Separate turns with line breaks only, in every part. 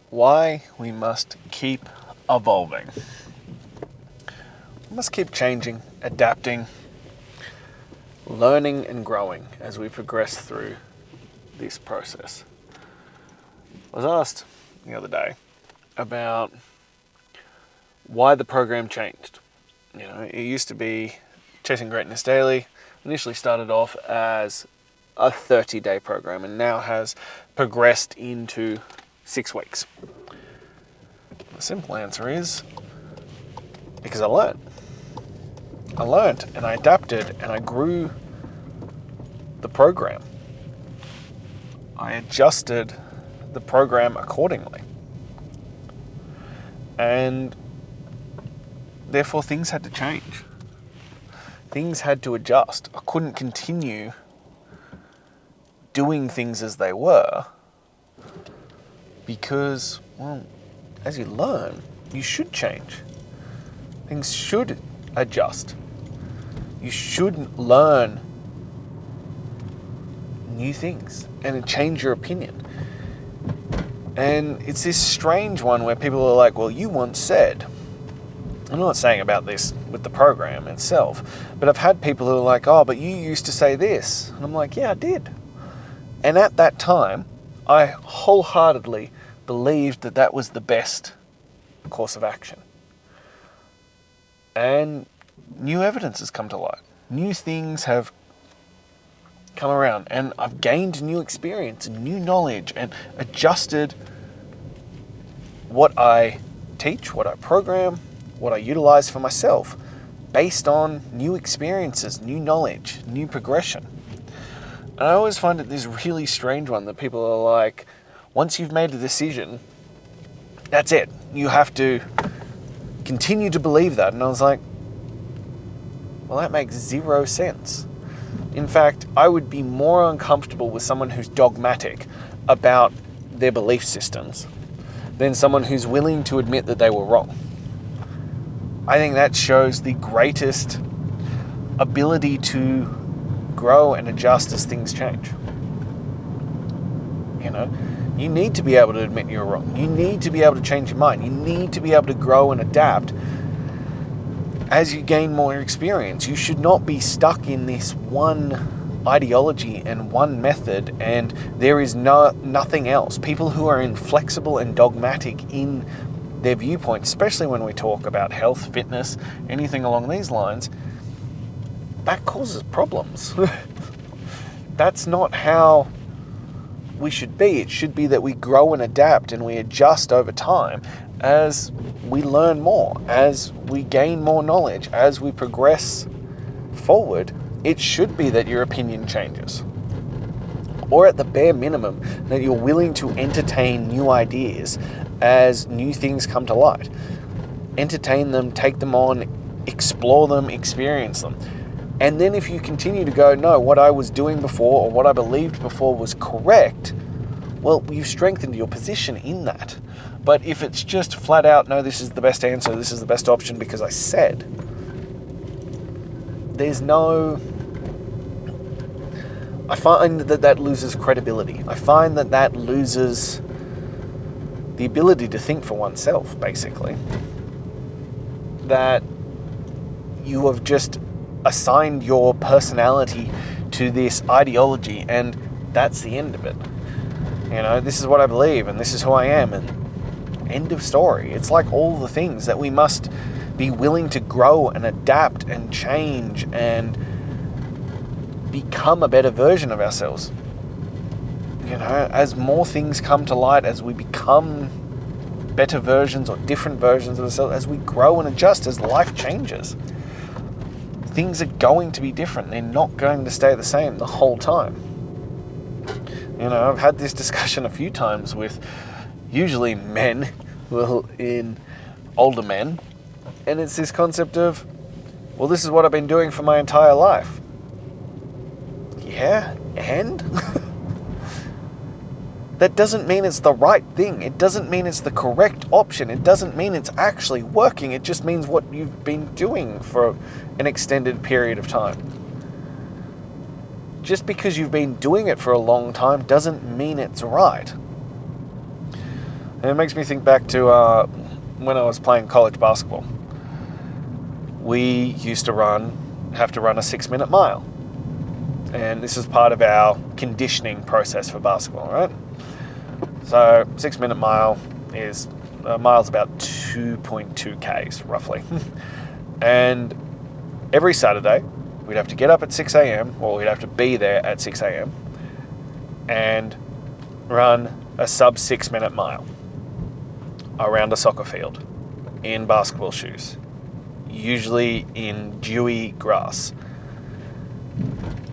why we must keep evolving. We must keep changing, adapting, learning and growing as we progress through this process. I was asked the other day about why the program changed. It used to be Chasing Greatness Daily. Initially started off as a 30-day program and now has progressed into 6 weeks. The simple answer is because I learned. I learned and I adapted and I grew the program. I adjusted the program accordingly. And therefore things had to change. Things had to adjust. I couldn't continue doing things as they were because, well, as you learn, you should change. Things should adjust. You should learn new things and change your opinion. And it's this strange one where people are like, well, you once said. I'm not saying about this with the program itself, but I've had people who are like, oh, but you used to say this. And I'm like, yeah, I did. And at that time, I wholeheartedly believed that that was the best course of action. And new evidence has come to light. New things have come around and I've gained new experience and new knowledge and adjusted what I teach, what I program, what I utilize for myself based on new experiences, new knowledge, new progression. And I always find it this really strange one that people are like, once you've made a decision, that's it. You have to continue to believe that. And I was like, well, that makes zero sense. In fact, I would be more uncomfortable with someone who's dogmatic about their belief systems than someone who's willing to admit that they were wrong. I think that shows the greatest ability to grow and adjust as things change. You need to be able to admit you're wrong. You need to be able to change your mind. You need to be able to grow and adapt as you gain more experience. You should not be stuck in this one ideology and one method and there is nothing else. People who are inflexible and dogmatic in their viewpoint, especially when we talk about health, fitness, anything along these lines, that causes problems. That's not how we should be. It should be that we grow and adapt and we adjust over time as we learn more, as we gain more knowledge, as we progress forward. It should be that your opinion changes. Or at the bare minimum, that you're willing to entertain new ideas as new things come to light. Entertain them, take them on, explore them, experience them. And then if you continue to go, no, what I was doing before or what I believed before was correct, well, you've strengthened your position in that. But if it's just flat out, no, this is the best answer, this is the best option because I said, I find that loses credibility. I find that loses the ability to think for oneself, basically. That you have just assigned your personality to this ideology and that's the end of it. This is what I believe and this is who I am and end of story. It's like all the things that we must be willing to grow and adapt and change and become a better version of ourselves. As more things come to light, as we become better versions or different versions of ourselves, as we grow and adjust, as life changes, things are going to be different. They're not going to stay the same the whole time. I've had this discussion a few times with usually men, older men, and it's this concept of, well, this is what I've been doing for my entire life. Yeah, and? That doesn't mean it's the right thing. It doesn't mean it's the correct option. It doesn't mean it's actually working. It just means what you've been doing for an extended period of time. Just because you've been doing it for a long time doesn't mean it's right. And it makes me think back to when I was playing college basketball. We used to have to run a 6-minute mile. And this is part of our conditioning process for basketball, right? So 6-minute mile is, a mile's about 2.2 Ks, roughly. And every Saturday, we'd have to get up at 6 a.m., or we'd have to be there at 6 a.m., and run a sub 6-minute mile around a soccer field in basketball shoes, usually in dewy grass.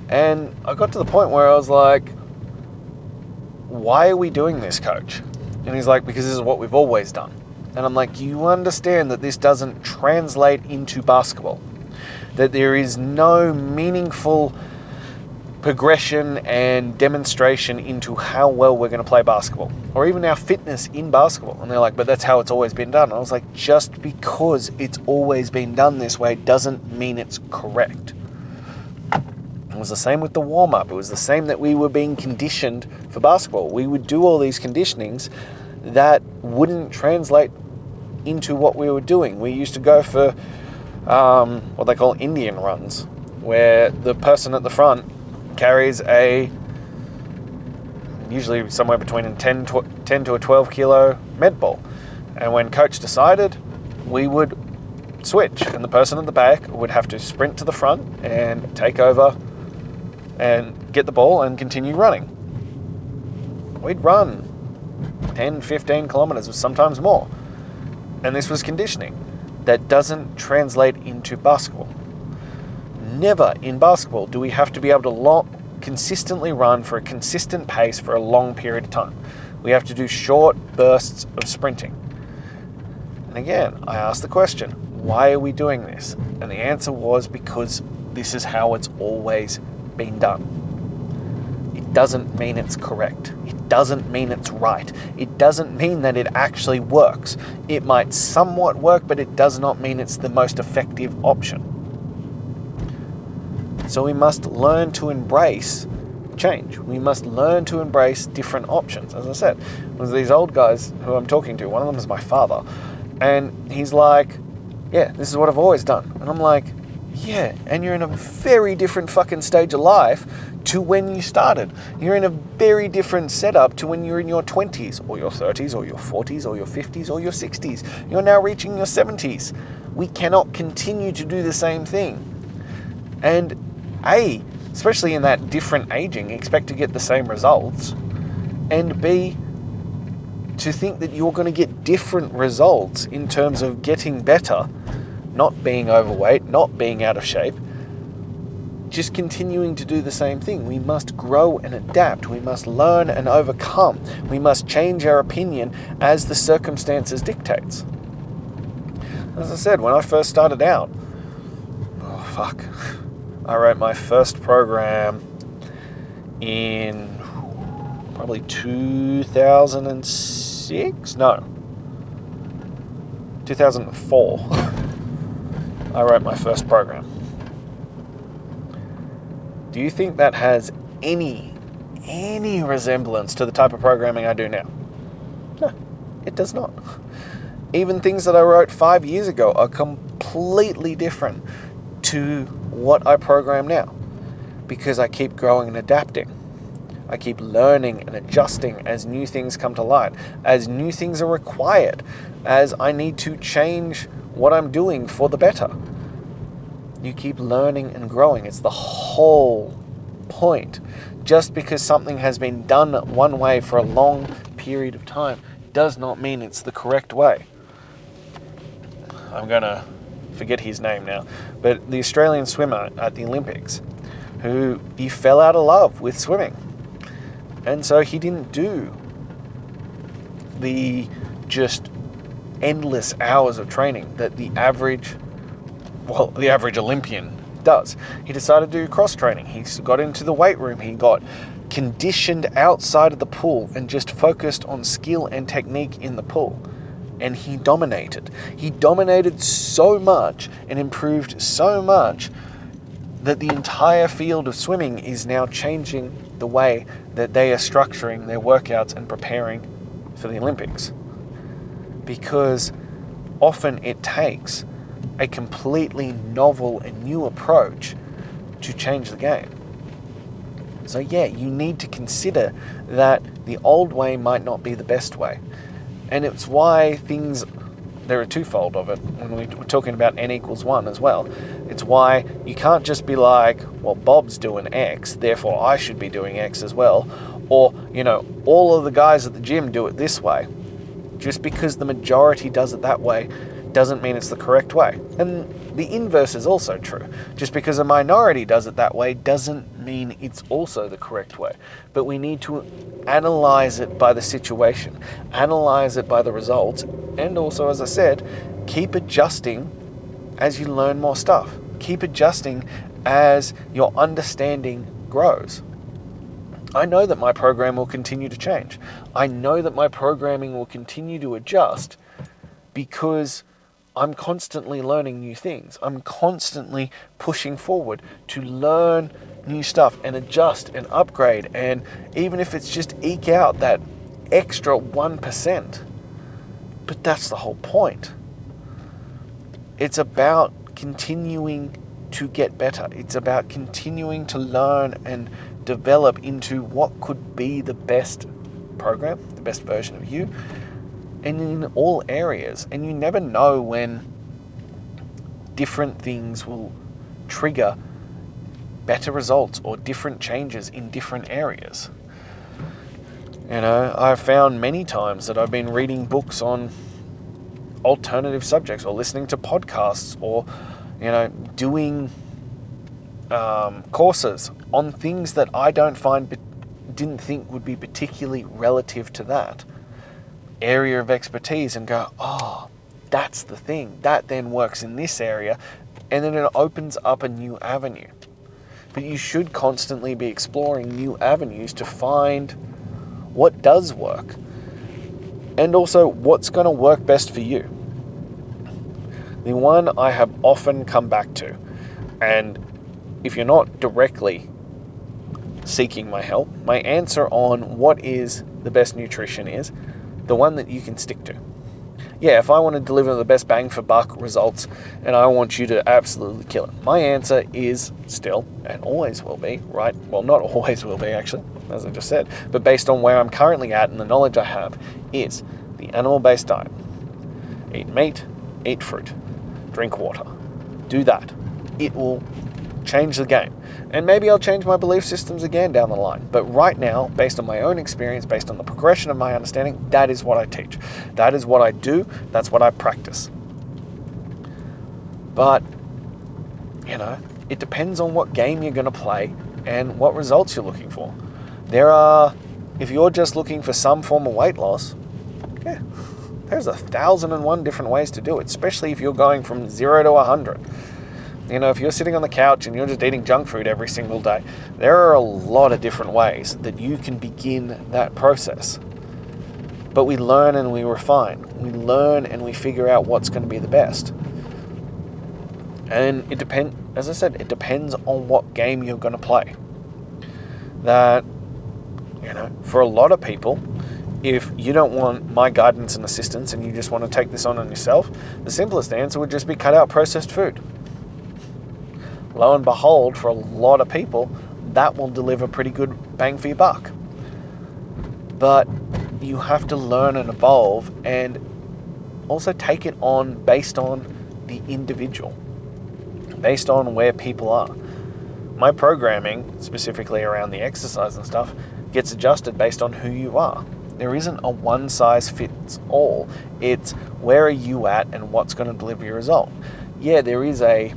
And I got to the point where I was like, why are we doing this, coach? And he's like, because this is what we've always done. And I'm like, you understand that this doesn't translate into basketball, that there is no meaningful progression and demonstration into how well we're going to play basketball, or even our fitness in basketball. And they're like, but that's how it's always been done. And I was like, just because it's always been done this way doesn't mean it's correct. It was the same with the warm-up. It was the same that we were being conditioned for basketball. We would do all these conditionings that wouldn't translate into what we were doing. We used to go for what they call Indian runs, where the person at the front carries usually somewhere between a 10 to a 12 kilo med ball. And when coach decided, we would switch, and the person at the back would have to sprint to the front and take over and get the ball and continue running. We'd run 10, 15 kilometers, sometimes more. And this was conditioning. That doesn't translate into basketball. Never in basketball do we have to be able to consistently run for a consistent pace for a long period of time. We have to do short bursts of sprinting. And again, I asked the question, why are we doing this? And the answer was because this is how it's always been done. It doesn't mean it's correct. It doesn't mean it's right. It doesn't mean that it actually works. It might somewhat work, but it does not mean it's the most effective option. So we must learn to embrace change. We must learn to embrace different options. As I said, one of these old guys who I'm talking to, one of them is my father, and he's like, yeah, this is what I've always done. And I'm like, yeah, and you're in a very different fucking stage of life to when you started. You're in a very different setup to when you're in your 20s or your 30s or your 40s or your 50s or your 60s. You're now reaching your 70s. We cannot continue to do the same thing. And A, especially in that different aging, expect to get the same results. And B, to think that you're going to get different results in terms of getting better, not being overweight, not being out of shape, just continuing to do the same thing. We must grow and adapt. We must learn and overcome. We must change our opinion as the circumstances dictates. As I said, when I first started out, I wrote my first program in probably 2006? No. 2004. I wrote my first program. Do you think that has any resemblance to the type of programming I do now? No, it does not. Even things that I wrote 5 years ago are completely different to what I program now, because I keep growing and adapting. I keep learning and adjusting as new things come to light, as new things are required, as I need to change what I'm doing for the better. You keep learning and growing. It's the whole point. Just because something has been done one way for a long period of time does not mean it's the correct way. I'm going to forget his name now, but the Australian swimmer at the Olympics, who he fell out of love with swimming. And so he didn't do the just endless hours of training that the average Olympian does. He decided to do cross training. He got into the weight room. He got conditioned outside of the pool and just focused on skill and technique in the pool. And he dominated. He dominated so much and improved so much that the entire field of swimming is now changing the way that they are structuring their workouts and preparing for the Olympics. because often it takes a completely novel and new approach to change the game. So yeah, you need to consider that the old way might not be the best way. And it's why there are twofold of it when we're talking about n equals 1 as well. It's why you can't just be like, well, Bob's doing X, therefore I should be doing X as well. Or, all of the guys at the gym do it this way. Just because the majority does it that way doesn't mean it's the correct way. And the inverse is also true. Just because a minority does it that way doesn't mean it's also the correct way. But we need to analyze it by the situation, analyze it by the results, and also, as I said, keep adjusting as you learn more stuff. Keep adjusting as your understanding grows. I know that my program will continue to change. I know that my programming will continue to adjust because I'm constantly learning new things. I'm constantly pushing forward to learn new stuff and adjust and upgrade, and even if it's just eke out that extra 1%. But that's the whole point. It's about continuing to get better. It's about continuing to learn and develop into what could be the best program, the best version of you, and in all areas. And you never know when different things will trigger better results or different changes in different areas. I've found many times that I've been reading books on alternative subjects or listening to podcasts or, doing courses on things that I didn't think would be particularly relative to that area of expertise, and go, oh, that's the thing. That then works in this area, and then it opens up a new avenue. But you should constantly be exploring new avenues to find what does work, and also what's going to work best for you. The one I have often come back to, and if you're not directly seeking my help, my answer on what is the best nutrition is the one that you can stick to. Yeah, if I want to deliver the best bang for buck results and I want you to absolutely kill it, my answer is still, and always will be, right? Well, not always will be, actually, as I just said, but based on where I'm currently at and the knowledge I have, is the animal-based diet. Eat meat, eat fruit, drink water. Do that. It will change the game. And maybe I'll change my belief systems again down the line. But right now, based on my own experience, based on the progression of my understanding, that is what I teach. That is what I do. That's what I practice. But, it depends on what game you're going to play and what results you're looking for. If you're just looking for some form of weight loss, yeah, there's 1,001 different ways to do it, especially if you're going from 0 to 100. If you're sitting on the couch and you're just eating junk food every single day, there are a lot of different ways that you can begin that process. But we learn and we refine. We learn and we figure out what's going to be the best. And it depends, as I said, it depends on what game you're going to play. That, for a lot of people, if you don't want my guidance and assistance and you just want to take this on yourself, the simplest answer would just be cut out processed food. Lo and behold, for a lot of people, that will deliver pretty good bang for your buck. But you have to learn and evolve and also take it on based on the individual, based on where people are. My programming, specifically around the exercise and stuff, gets adjusted based on who you are. There isn't a one size fits all. It's where are you at and what's going to deliver your result. Yeah, there is a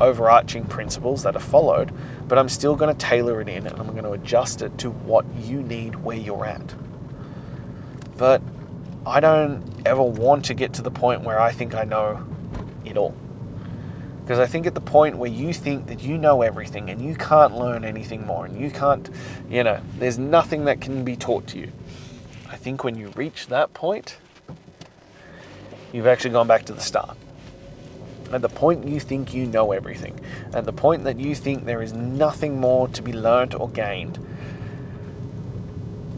overarching principles that are followed, but I'm still going to tailor it in and I'm going to adjust it to what you need where you're at. But I don't ever want to get to the point where I think I know it all. Because I think at the point where you think that you know everything and you can't learn anything more and you can't, there's nothing that can be taught to you. I think when you reach that point, you've actually gone back to the start. At the point you think you know everything, at the point that you think there is nothing more to be learnt or gained,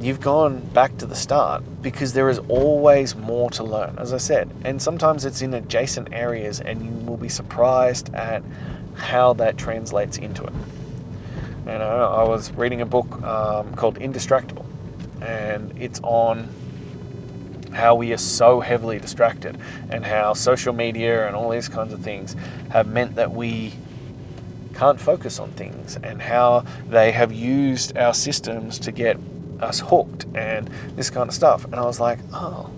you've gone back to the start, because there is always more to learn, as I said. And sometimes it's in adjacent areas, and you will be surprised at how that translates into it. And I was reading a book called Indistractable, and it's on how we are so heavily distracted, and how social media and all these kinds of things have meant that we can't focus on things, and how they have used our systems to get us hooked and this kind of stuff. And I was like, oh,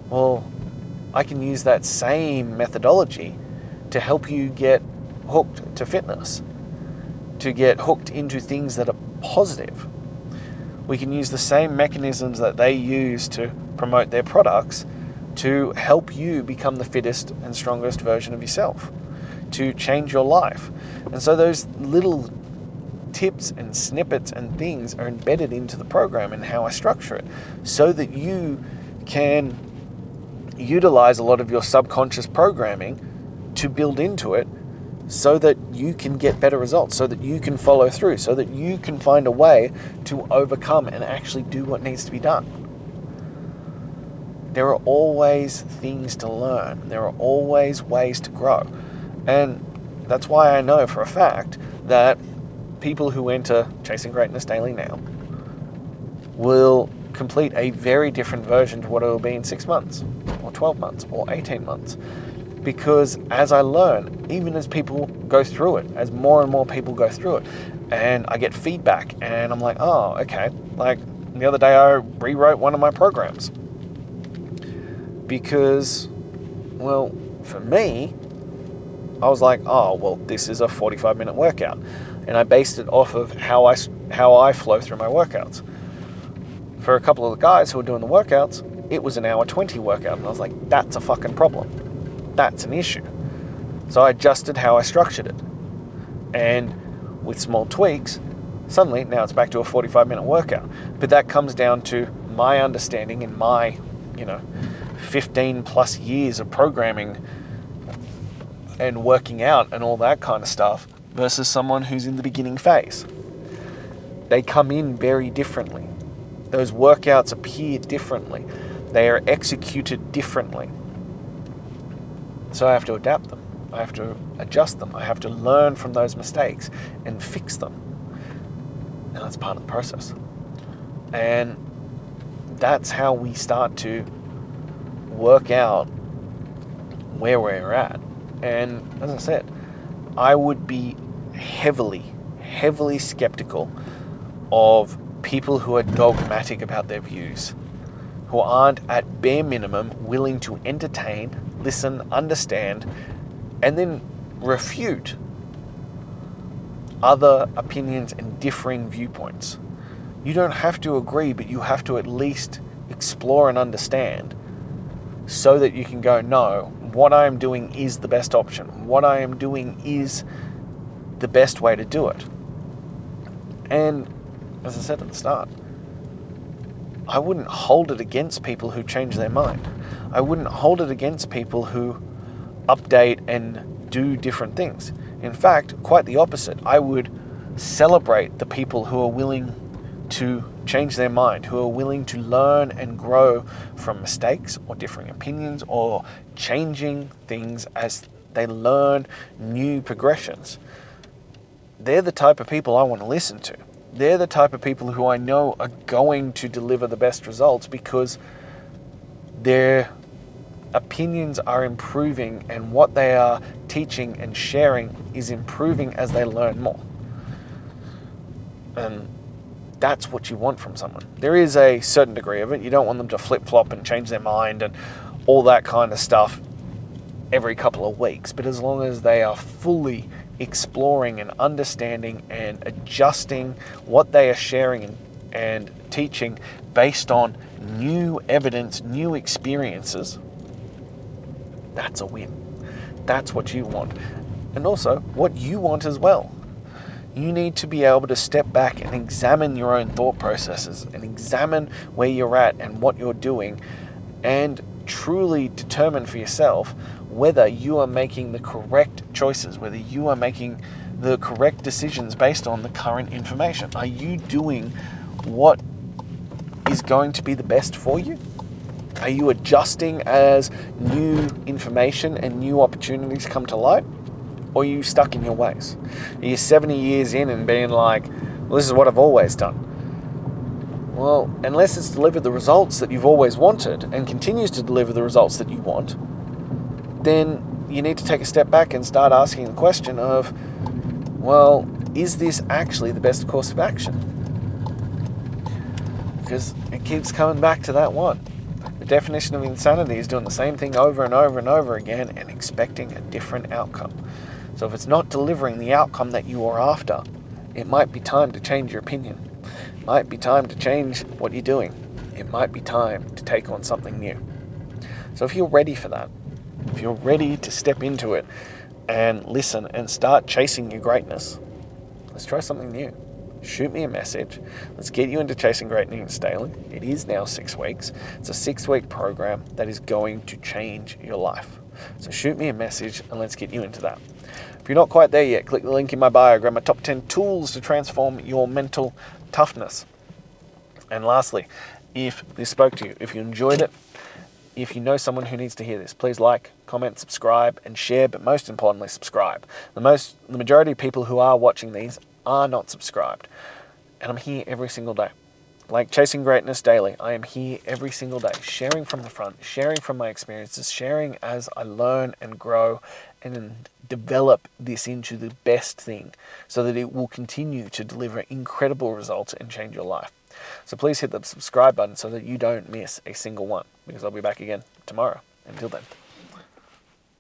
well, I can use that same methodology to help you get hooked to fitness, to get hooked into things that are positive. We can use the same mechanisms that they use to promote their products to help you become the fittest and strongest version of yourself, to change your life. And so those little tips and snippets and things are embedded into the program and how I structure it, so that you can utilize a lot of your subconscious programming to build into it, so that you can get better results, so that you can follow through, so that you can find a way to overcome and actually do what needs to be done. There are always things to learn. There are always ways to grow. And that's why I know for a fact that people who enter Chasing Greatness Daily now will complete a very different version to what it will be in 6 months, or 12 months, or 18 months. Because as I learn, even as people go through it, as more and more people go through it, and I get feedback, and I'm like, oh, okay. Like the other day I rewrote one of my programs. Because, well, for me, I was like, oh, well, this is a 45-minute workout. And I based it off of how I flow through my workouts. For a couple of the guys who were doing the workouts, it was an hour 20 workout. And I was like, that's a fucking problem. That's an issue. So I adjusted how I structured it. And with small tweaks, suddenly now it's back to a 45-minute workout. But that comes down to my understanding and my, 15 plus years of programming and working out and all that kind of stuff, versus someone who's in the beginning phase. They come in very differently. Those workouts appear differently. They are executed differently. So I have to adapt them. I have to adjust them. I have to learn from those mistakes and fix them. And that's part of the process. And that's how we start to work out where we're at. And as I said, I would be heavily skeptical of people who are dogmatic about their views, who aren't at bare minimum willing to entertain, listen, understand, and then refute other opinions and differing viewpoints. You don't have to agree, but you have to at least explore and understand, so that you can go, no, what I am doing is the best option. What I am doing is the best way to do it. And as I said at the start, I wouldn't hold it against people who change their mind. I wouldn't hold it against people who update and do different things. In fact, quite the opposite. I would celebrate the people who are willing to change their mind, who are willing to learn and grow from mistakes or differing opinions, or changing things as they learn new progressions. They're the type of people I want to listen to. They're the type of people who I know are going to deliver the best results, because their opinions are improving, and what they are teaching and sharing is improving as they learn more. And that's what you want from someone. There is a certain degree of it. You don't want them to flip-flop and change their mind and all that kind of stuff every couple of weeks. But as long as they are fully exploring and understanding and adjusting what they are sharing and teaching based on new evidence, new experiences, that's a win. That's what you want. And also what you want as well. You need to be able to step back and examine your own thought processes and examine where you're at and what you're doing, and truly determine for yourself whether you are making the correct choices, whether you are making the correct decisions based on the current information. Are you doing what is going to be the best for you? Are you adjusting as new information and new opportunities come to light? Or are you stuck in your ways? Are you 70 years in and being like, well, this is what I've always done? Well, unless it's delivered the results that you've always wanted and continues to deliver the results that you want, then you need to take a step back and start asking the question of, well, is this actually the best course of action? Because it keeps coming back to that one. The definition of insanity is doing the same thing over and over and over again and expecting a different outcome. So if it's not delivering the outcome that you are after, it might be time to change your opinion. It might be time to change what you're doing. It might be time to take on something new. So if you're ready for that, if you're ready to step into it and listen and start chasing your greatness, let's try something new. Shoot me a message. Let's get you into Chasing Greatness Daily. It is now 6 weeks. It's a 6-week program that is going to change your life. So shoot me a message and let's get you into that. If you're not quite there yet, click the link in my bio, grab my top 10 tools to transform your mental toughness. And lastly, if this spoke to you, if you enjoyed it, if you know someone who needs to hear this, please like, comment, subscribe, and share, but most importantly, subscribe. The majority of people who are watching these are not subscribed. And I'm here every single day. Like Chasing Greatness Daily, I am here every single day, sharing from the front, sharing from my experiences, sharing as I learn and grow and develop this into the best thing so that it will continue to deliver incredible results and change your life. So please hit the subscribe button so that you don't miss a single one, because I'll be back again tomorrow. Until then.